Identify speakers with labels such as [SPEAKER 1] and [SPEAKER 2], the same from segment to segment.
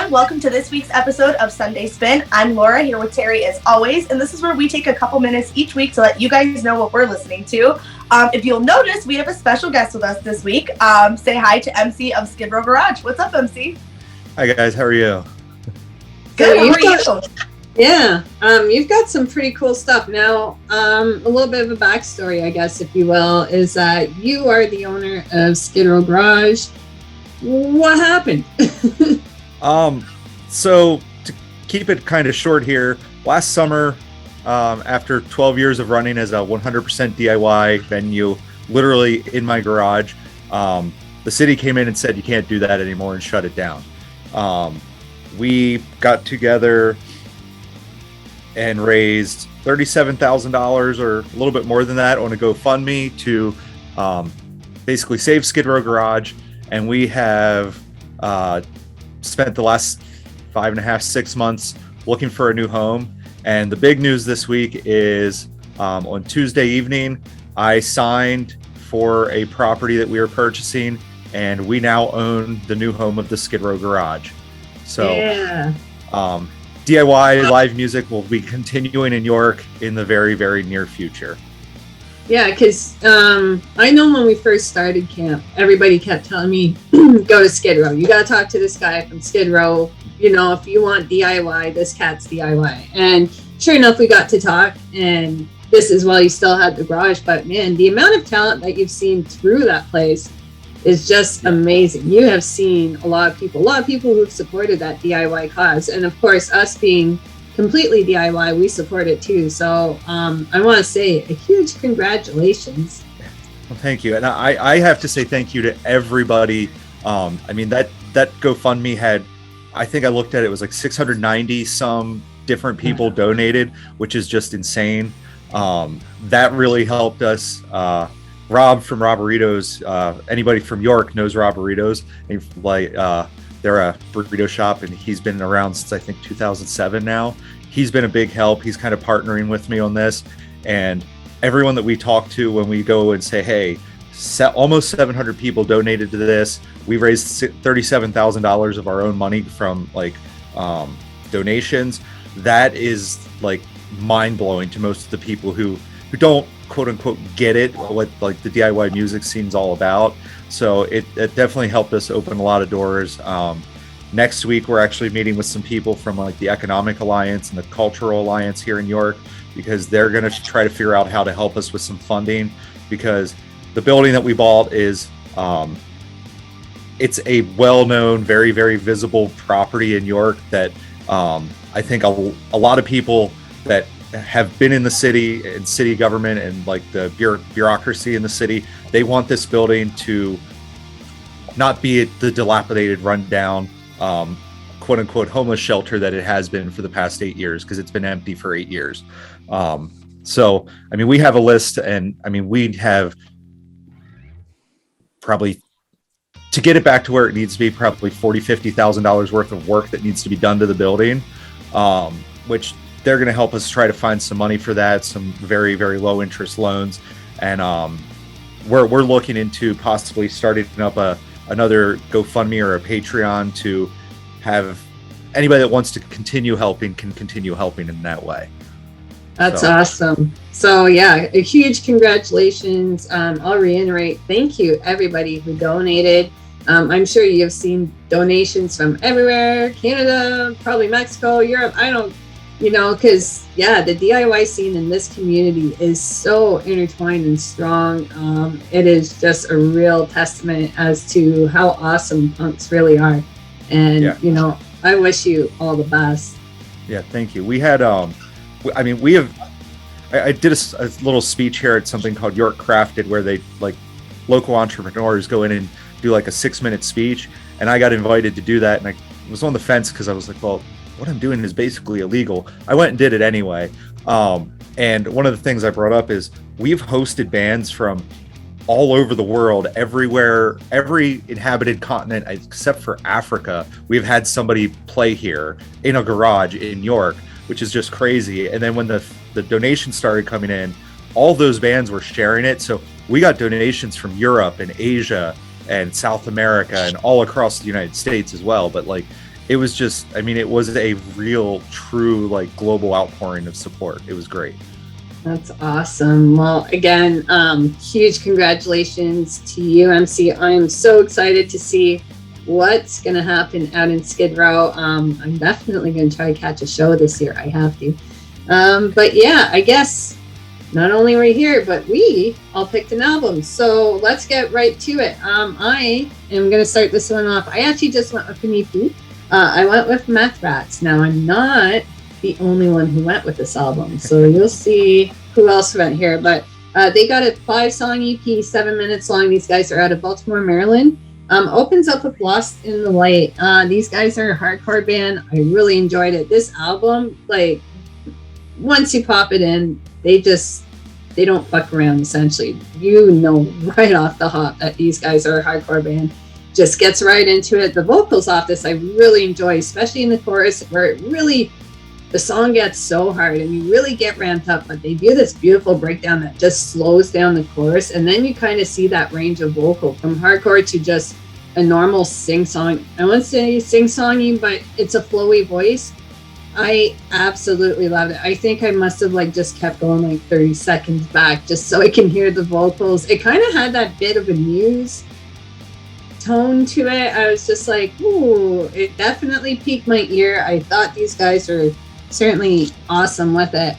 [SPEAKER 1] everyone. Welcome to this week's episode of Sunday Spin. I'm Laura, here with Terry as always, and this is where we take a couple minutes each week to let you guys know what we're listening to. If you'll notice, we have a special guest with us this week. Say hi to MC of Skid Row Garage. What's up, MC?
[SPEAKER 2] Hi guys, how are you?
[SPEAKER 1] Good, how are you?
[SPEAKER 3] Yeah, you've got some pretty cool stuff. Now, a little bit of a backstory, I guess, if you will, is that you are the owner of Skid Row Garage. What happened?
[SPEAKER 2] So to keep it kind of short here, last summer, after 12 years of running as a 100% DIY venue, literally in my garage, the city came in and said, you can't do that anymore, and shut it down. We got together and raised $37,000 or a little bit more than that on a GoFundMe to basically save Skid Row Garage. And we have spent the last 5.5, 6 months looking for a new home. And the big news this week is on Tuesday evening, I signed for a property that we are purchasing, and we now own the new home of the Skid Row Garage. So
[SPEAKER 3] yeah.
[SPEAKER 2] DIY live music will be continuing in York in the very, very near future.
[SPEAKER 3] Yeah, because I know when we first started camp, everybody kept telling me, go to Skid Row. You got to talk to this guy from Skid Row. You know, if you want DIY, this cat's DIY. And sure enough, we got to talk, and this is while you still had the garage. But man, the amount of talent that you've seen through that place is just amazing. You have seen a lot of people who've supported that DIY cause. And of course, us being completely DIY, we support it too. So I want to say a huge congratulations.
[SPEAKER 2] Well, thank you. And I have to say thank you to everybody. I mean, that GoFundMe had, I think I looked at it, was like 690 some different people donated, which is just insane. That really helped us. Rob from Robberitos, anybody from York knows Robberitos. They're a burrito shop, and he's been around since I think 2007 now. He's been a big help. He's kind of partnering with me on this. And everyone that we talk to when we go and say, hey, almost 700 people donated to this. We raised $37,000 of our own money from donations. That is like mind-blowing to most of the people who don't quote unquote get it, what like the DIY music scene's all about. So it definitely helped us open a lot of doors. Next week we're actually meeting with some people from like the Economic Alliance and the Cultural Alliance here in York, because they're going to try to figure out how to help us with some funding, because the building that we bought is it's a well-known, very, very visible property in York that I think a lot of people that have been in the city and city government and like the bureaucracy in the city, they want this building to not be the dilapidated, rundown, quote unquote homeless shelter that it has been for the past 8 years, because it's been empty for 8 years. So, I mean, we have a list, and I mean, we have probably, to get it back to where it needs to be, probably $40,000-$50,000 worth of work that needs to be done to the building, which they're going to help us try to find some money for that, some very, very low interest loans. And we're looking into possibly starting up another GoFundMe or a Patreon to have anybody that wants to continue helping can continue helping in that way.
[SPEAKER 3] That's awesome. So yeah, a huge congratulations. I'll reiterate, thank you everybody who donated. I'm sure you've seen donations from everywhere, Canada, probably Mexico, Europe. Because the DIY scene in this community is so intertwined and strong. It is just a real testament as to how awesome punks really are. And, I wish you all the best.
[SPEAKER 2] Yeah, thank you. We had, I did a little speech here at something called York Crafted, where they local entrepreneurs go in and do like a 6-minute speech. And I got invited to do that. And I was on the fence because I was like, well, what I'm doing is basically illegal. I went and did it anyway. And one of the things I brought up is we've hosted bands from all over the world, everywhere, every inhabited continent except for Africa. We've had somebody play here in a garage in York, which is just crazy. And then when the donations started coming in, all those bands were sharing it. So we got donations from Europe and Asia and South America and all across the United States as well. But it was just, I mean, it was a real, true, like, global outpouring of support. It was great.
[SPEAKER 3] That's awesome. Well, again, huge congratulations to you, MC. I'm so excited to see what's going to happen out in Skid Row. I'm definitely going to try to catch a show this year. I have to. But yeah, I guess not only we're here, but we all picked an album. So let's get right to it. I am going to start this one off. I actually just went with an EP. I went with Meth Rats. Now, I'm not the only one who went with this album, so you'll see who else went here. But they got a 5-song EP, 7 minutes long. These guys are out of Baltimore, Maryland. Opens up with Lost in the Light. These guys are a hardcore band. I really enjoyed it. This album, like, once you pop it in, they don't fuck around, essentially. You know right off the hop that these guys are a hardcore band. Just gets right into it. The vocals off this I really enjoy, especially in the chorus, where it really, the song gets so hard and you really get ramped up, but they do this beautiful breakdown that just slows down the chorus, and then you kind of see that range of vocal from hardcore to just a normal sing-song. I wouldn't say sing-songy, but it's a flowy voice. I absolutely loved it. I think I must have like just kept going like 30 seconds back just so I can hear the vocals. It kind of had that bit of a Muse tone to it. I was just like, ooh, it definitely piqued my ear. I thought these guys are certainly awesome with it.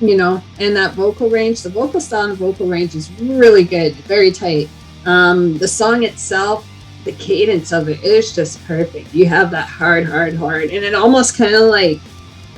[SPEAKER 3] You know, and that vocal range, the vocal style and the vocal range is really good, very tight. The song itself, the cadence of it is just perfect. You have that hard, and it almost kind of like,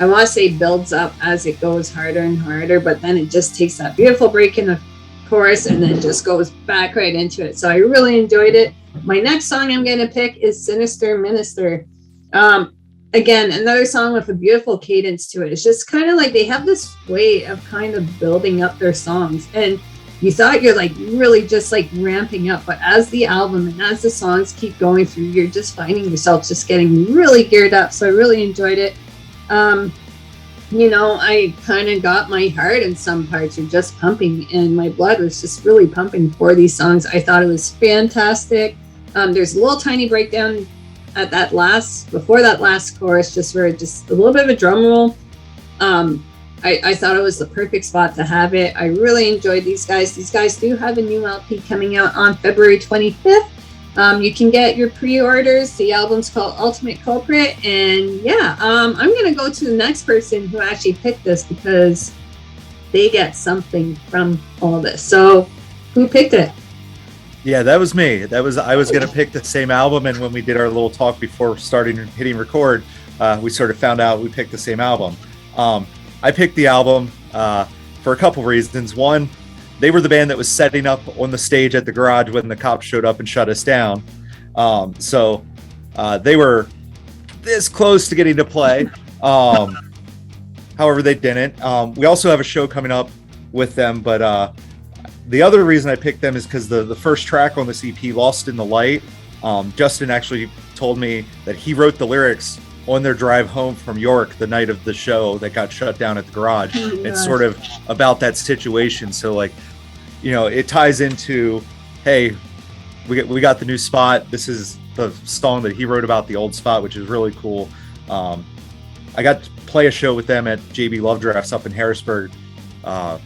[SPEAKER 3] I want to say builds up as it goes harder and harder, but then it just takes that beautiful break in the chorus and then just goes back right into it. So I really enjoyed it. My next song I'm going to pick is Sinister Minister. Again, another song with a beautiful cadence to it. It's just kind of like they have this way of kind of building up their songs, and you thought you're like really just like ramping up, but as the album and as the songs keep going through, you're just finding yourself just getting really geared up. So I really enjoyed it. You know, I kind of got my heart in some parts are just pumping, and my blood was just really pumping for these songs. I thought it was fantastic. There's a little tiny breakdown at that before that last chorus, just where just a little bit of a drum roll. I thought it was the perfect spot to have it. I really enjoyed these guys. These guys do have a new LP coming out on February 25th. You can get your pre-orders. The album's called Ultimate Culprit. And yeah, I'm going to go to the next person who actually picked this because they get something from all this. So who picked it?
[SPEAKER 2] Yeah, that was me. I was going to pick the same album, and when we did our little talk before hitting record, we sort of found out we picked the same album. I picked the album for a couple reasons. One, they were the band that was setting up on the stage at the garage when the cops showed up and shut us down. So they were this close to getting to play. However, they didn't. We also have a show coming up with them, but the other reason I picked them is because the first track on this EP, Lost in the Light, Justin actually told me that he wrote the lyrics on their drive home from York the night of the show that got shut down at the garage. It's sort of about that situation. So, like, you know, it ties into, hey, we got the new spot. This is the song that he wrote about the old spot, which is really cool. I got to play a show with them at JB Love Drafts up in Harrisburg. I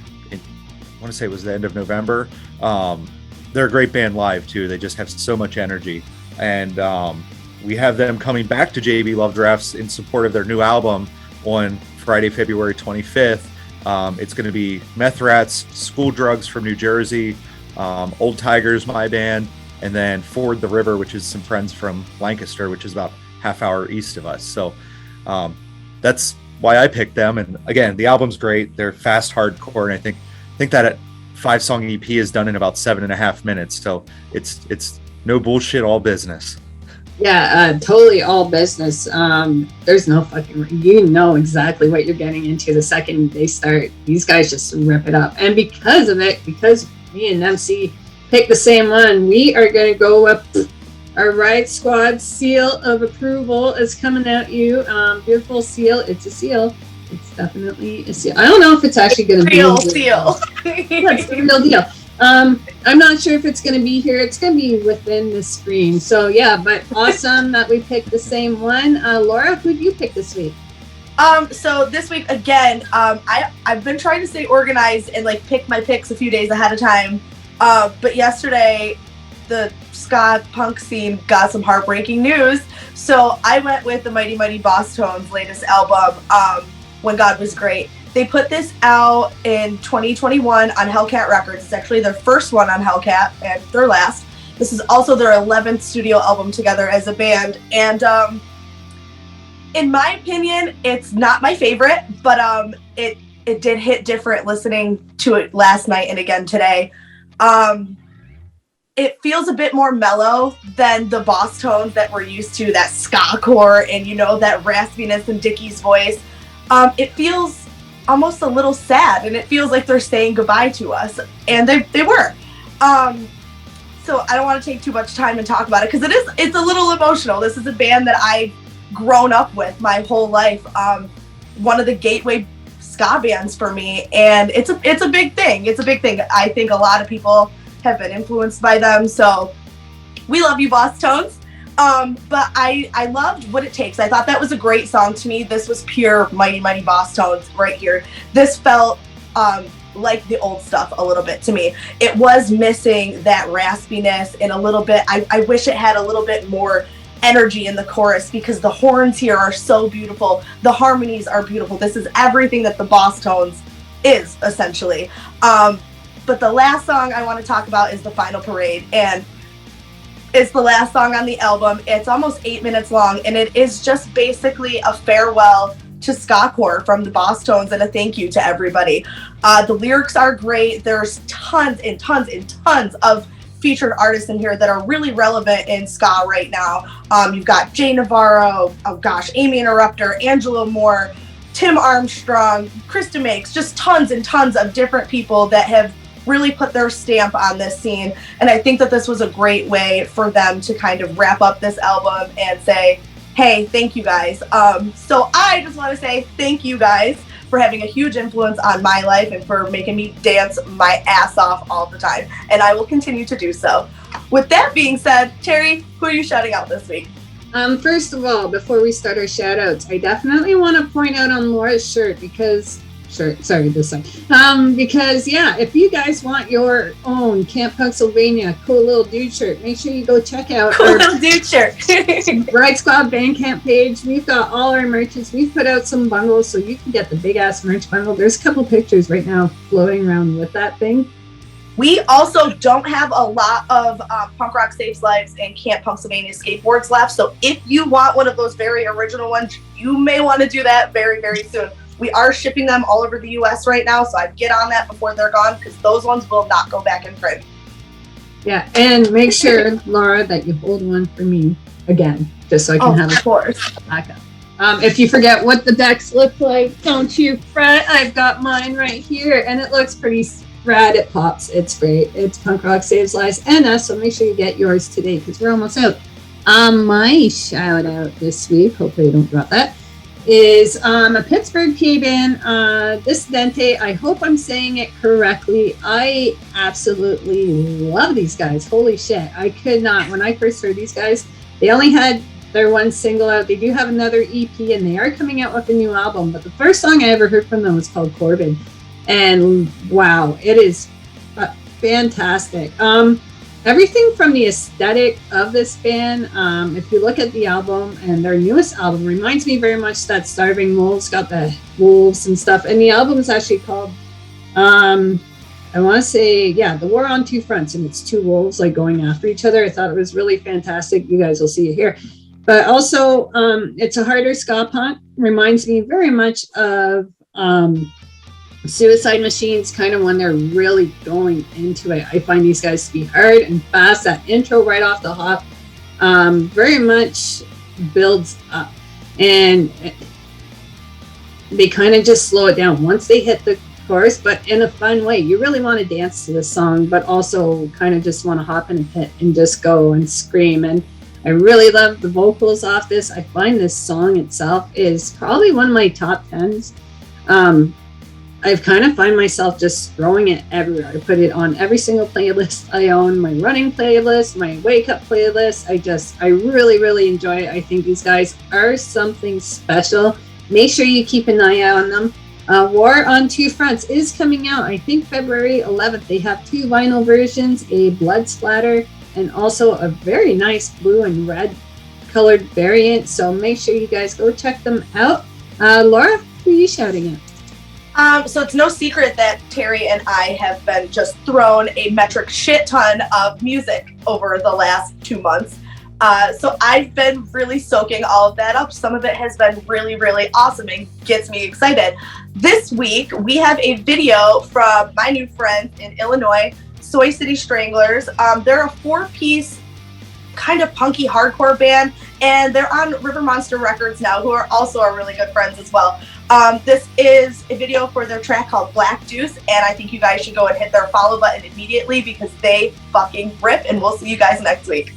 [SPEAKER 2] want to say it was the end of November. They're a great band live too. They just have so much energy. And we have them coming back to JB Love Drafts in support of their new album on Friday, February 25th. It's going to be Meth Rats, School Drugs from New Jersey, Old Tigers, my band, and then Ford the River, which is some friends from Lancaster, which is about half hour east of us. So that's why I picked them. And again, the album's great. They're fast hardcore, and I think that 5-song EP is done in about 7.5 minutes. So it's no bullshit, all business.
[SPEAKER 3] Yeah, totally all business. There's no fucking, you know exactly what you're getting into the second they start. These guys just rip it up. And because of it, because me and MC picked the same one, we are going to go up. Our Riot Squad seal of approval is coming at you. Beautiful seal. It's a seal. It's definitely a seal. I don't know if it's actually going to be
[SPEAKER 1] real seal.
[SPEAKER 3] It's the real deal. I'm not sure if it's going to be here. It's going to be within the screen. So yeah, but awesome that we picked the same one. Laura, who'd you pick this week?
[SPEAKER 1] So this week again, I've been trying to stay organized and like pick my picks a few days ahead of time. But yesterday, the ska punk scene got some heartbreaking news. So I went with the Mighty Mighty Bosstones' latest album, When God Was Great. They put this out in 2021 on Hellcat Records. It's actually their first one on Hellcat and their last. This is also their 11th studio album together as a band. And in my opinion, it's not my favorite, but it did hit different listening to it last night and again today. It feels a bit more mellow than the Bosstones that we're used to, that ska core and, you know, that raspiness in Dickie's voice. It feels almost a little sad, and it feels like they're saying goodbye to us, and they were. So I don't want to take too much time and talk about it because it's a little emotional. This is a band that I've grown up with my whole life. One of the gateway ska bands for me, and it's a big thing. It's a big thing. I think a lot of people have been influenced by them. So we love you, Bosstones. But I loved What It Takes. I thought that was a great song to me. This was pure Mighty Mighty Bosstones right here. This felt like the old stuff a little bit to me. It was missing that raspiness and a little bit, I wish it had a little bit more energy in the chorus because the horns here are so beautiful. The harmonies are beautiful. This is everything that the Bosstones is, essentially. But the last song I want to talk about is The Final Parade, and it's the last song on the album. It's almost 8 minutes long, and it is just basically a farewell to ska-core from the Bosstones and a thank you to everybody. The lyrics are great. There's tons and tons and tons of featured artists in here that are really relevant in ska right now. You've got Jay Navarro, Amy Interrupter, Angelo Moore, Tim Armstrong, Krista Makes, just tons and tons of different people that have really put their stamp on this scene. And I think that this was a great way for them to kind of wrap up this album and say, hey, thank you guys. So I just want to say thank you guys for having a huge influence on my life and for making me dance my ass off all the time. And I will continue to do so. With that being said, Terry, who are you shouting out this week?
[SPEAKER 3] First of all, before we start our shout outs, I definitely want to point out on Laura's shirt because yeah, if you guys want your own Camp Pennsylvania cool little dude shirt, make sure you go check out
[SPEAKER 1] cool little dude shirt
[SPEAKER 3] Riot Squad Bandcamp page. We've got all our merches. We've put out some bundles so you can get the big ass merch bundle. There's a couple pictures right now floating around with that thing.
[SPEAKER 1] We also don't have a lot of Punk Rock Saves Lives and Camp Pennsylvania skateboards left, so if you want one of those very original ones, you may want to do that very, very soon. We are shipping them all over the U.S. right now, so I'd get on that before they're gone because those ones will not go back in print.
[SPEAKER 3] Yeah, and make sure, Laura, that you hold one for me again, just so I can have
[SPEAKER 1] it. Of course.
[SPEAKER 3] Backup. If you forget what the decks look like, don't you fret. I've got mine right here, and it looks pretty rad. It pops. It's great. It's Punk Rock Saves Lives and us, so make sure you get yours today because we're almost out. My shout out this week, hopefully I don't drop that, is a Pittsburgh PA band, Dissidente. I hope I'm saying it correctly. I absolutely love these guys. Holy shit. I could not. When I first heard these guys, they only had their one single out. They do have another EP, and they are coming out with a new album. But the first song I ever heard from them was called Corvid. And wow, it is fantastic. Everything from the aesthetic of this band, if you look at the album and their newest album, reminds me very much that Starving Wolves, got the wolves and stuff. And the album is actually called, I want to say, The War on Two Fronts. And it's two wolves like going after each other. I thought it was really fantastic. You guys will see it here. But also, it's a harder ska punk. Reminds me very much of Suicide Machines, kind of when they're really going into it. I find these guys to be hard and fast. That intro right off the hop very much builds up, and they kind of just slow it down once they hit the chorus, but in a fun way. You really want to dance to this song, but also kind of just want to hop in a pit and just go and scream. And I really love the vocals off this. I find this song itself is probably one of my top 10s. I've kind of find myself just throwing it everywhere. I put it on every single playlist I own, my running playlist, my wake up playlist. I really, really enjoy it. I think these guys are something special. Make sure you keep an eye out on them. War on Two Fronts is coming out, I think February 11th. They have 2 vinyl versions, a blood splatter and also a very nice blue and red colored variant. So make sure you guys go check them out. Laura, who are you shouting at?
[SPEAKER 1] So it's no secret that Terry and I have been just thrown a metric shit ton of music over the last 2 months. So I've been really soaking all of that up. Some of it has been really, really awesome and gets me excited. This week, we have a video from my new friends in Illinois, Soy City Stranglers. They're a 4-piece kind of punky hardcore band, and they're on River Monster Records now, who are also our really good friends as well. This is a video for their track called Black Deuce, and I think you guys should go and hit their follow button immediately because they fucking rip, and we'll see you guys next week.